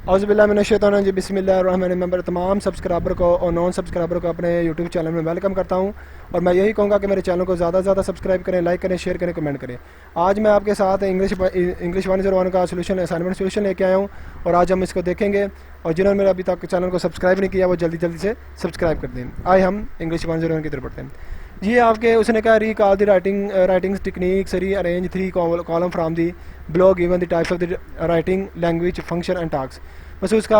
औज़ुबिल्लाहिमिनश्शैतानिर्रजीम बिस्मिल्लाहिर्रहमानिर्रहीम। मैं तमाम सब्सक्राइबर को और नॉन सब्सक्राइबर को अपने यूट्यूब चैनल में वेलकम करता हूं और मैं यही कहूँगा कि मेरे चैनल को ज़्यादा से ज़्यादा सब्सक्राइब करें, लाइक करें, शेयर करें, कमेंट करें। आज मैं आपके साथ इंग्लिश 101 का सोल्यूशन असाइनमेंट सोल्यूशन लेके आया हूँ और आज हम इसको देखेंगे। और जिन्होंने मेरा अभी तक चैनल को सब्सक्राइब नहीं किया वो जल्दी जल्दी से सब्सक्राइब कर दें। आए हम इंग्लिश 101 की तरफ बढ़ते हैं। ये आपके उसने कहा recall the writing techniques, rearrange 3 column from the blog given the types of the writing language function and task. बस उसका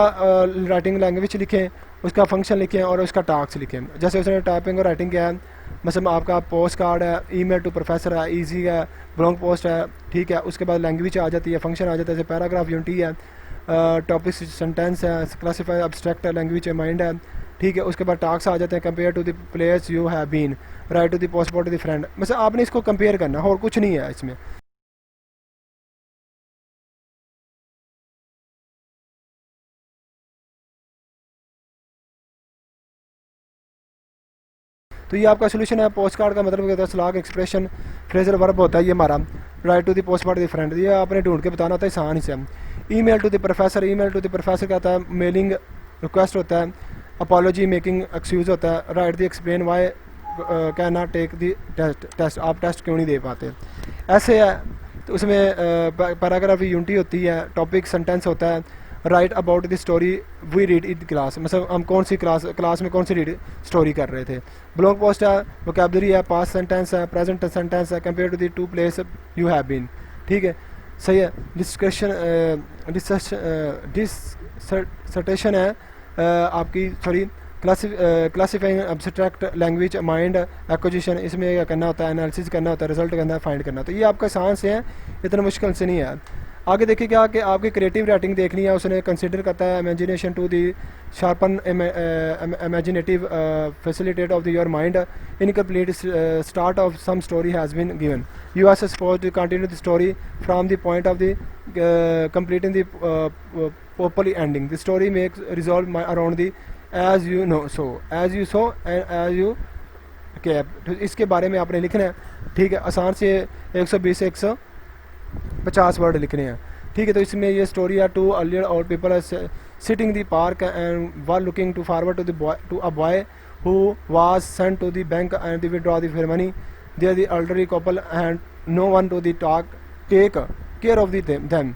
राइटिंग लैंग्वेज लिखें, उसका फंक्शन लिखें और उसका टास्क लिखें। जैसे उसने टाइपिंग और राइटिंग किया है, मतलब आपका पोस्ट कार्ड है, ईमेल टू प्रोफेसर है, ईजी है, ब्लॉन्ग पोस्ट है, ठीक है। उसके बाद लैंग्वेज आ जाती है, फंक्शन आ जाता है, जैसे पैराग्राफ यूनिटी है, टॉपिक सेंटेंस है, क्लासीफाई एब्स्ट्रैक्ट है, लैंग्वेज है, माइंड है, ठीक है। उसके बाद टास्क आ जाते हैं, compare to the place you have been, write to the passport to the friend. मतलब आपने इसको कंपेयर करना है और कुछ नहीं है इसमें। तो ये आपका सोल्यूशन है। पोस्ट कार्ड का मतलब क्या होता है, स्लैग एक्सप्रेशन फ्रेजल वर्ब होता है ये हमारा। Write to the post card the friend, ये आपने ढूंढ के बताना होता है आसान से। Email to the professor, email to the professor क्या होता है, मेलिंग रिक्वेस्ट होता है। अपॉलोजी मेकिंग एक्सक्यूज होता है। Write the explain why can not take the test, आप टेस्ट क्यों नहीं दे पाते, ऐसे है। तो उसमें पैराग्राफ यूनिटी होती है, टॉपिक सेंटेंस होता है। Write about the story we read in class, मतलब हम कौन सी क्लास में कौन सी रीड स्टोरी कर रहे थे। ब्लॉग पोस्ट है, वोकैबुलरी है, पास्ट सेंटेंस है, प्रेजेंट सेंटेंस है, compare to the two place you have been, ठीक है, सही है। डिसर्टेशन है आपकी, sorry, classifying abstract language mind acquisition, इसमें क्या करना होता है, एनालिसिस करना होता है, रिजल्ट करना है, फाइंड करना। तो ये आपका आसान से है, इतना मुश्किल से नहीं है। आगे देखिए क्या कि आपकी क्रिएटिव राइटिंग देखनी है, उसने कंसिडर करता है imagination to the sharpen imaginative facilitate of the your mind, incomplete start of some story has been given, you are suppose to continue the story from the point of the completing the properly ending, the story makes resolve around the as you know so, as you so as you cap. तो इसके बारे में आपने लिखना है, ठीक है। आसान से 120 से 150 वर्ड लिखने हैं, ठीक है। तो इसमें ये स्टोरी है, टू अर्लियर और people are sitting the park and were looking to forward to a boy who was sent to the bank and the withdraw the fair money, there the elderly couple and no one to the take care of them.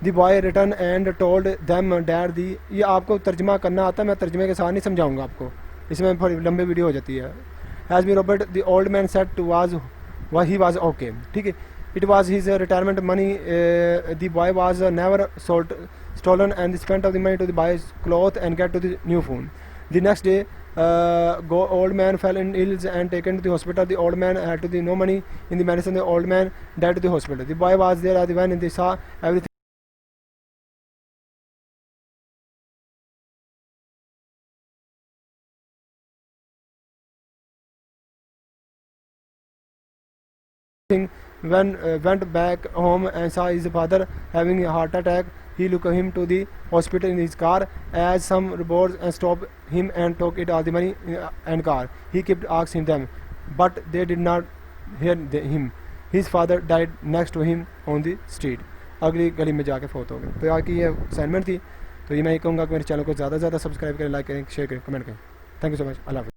The boy returned and told them that the, ये आपको तर्जमा करना आता है, मैं तर्जमे के साथ नहीं समझाऊंगा आपको, इसमें थोड़ी लंबी वीडियो हो जाती है। Has been Robert, the old man said to was he was okay, ठीक है। It was his retirement money. The boy was never stolen and spent of the money to the buy's clothes and get to the new phone. The next day, old man fell in ill and taken to the hospital. The old man had to the no money in the medicine. The old man died to the hospital. The boy was there when they saw everything. When went back home and saw his father having a heart attack, he took him to the hospital in his car as some robbers and stopped him and took it all the money and car. He kept asking them, but they did not hear him. His father died next to him on the street. अगली गली में जाके फोत हो गए। तो यहाँ की ये असाइनमेंट थी। तो ये मैं ये कहूँगा कि मेरे चैनल को ज़्यादा से ज़्यादा सब्सक्राइब करें, लाइक करें, शेयर करें, कमेंट करें। Thank you so much. अल्लाह हाफ़िज़।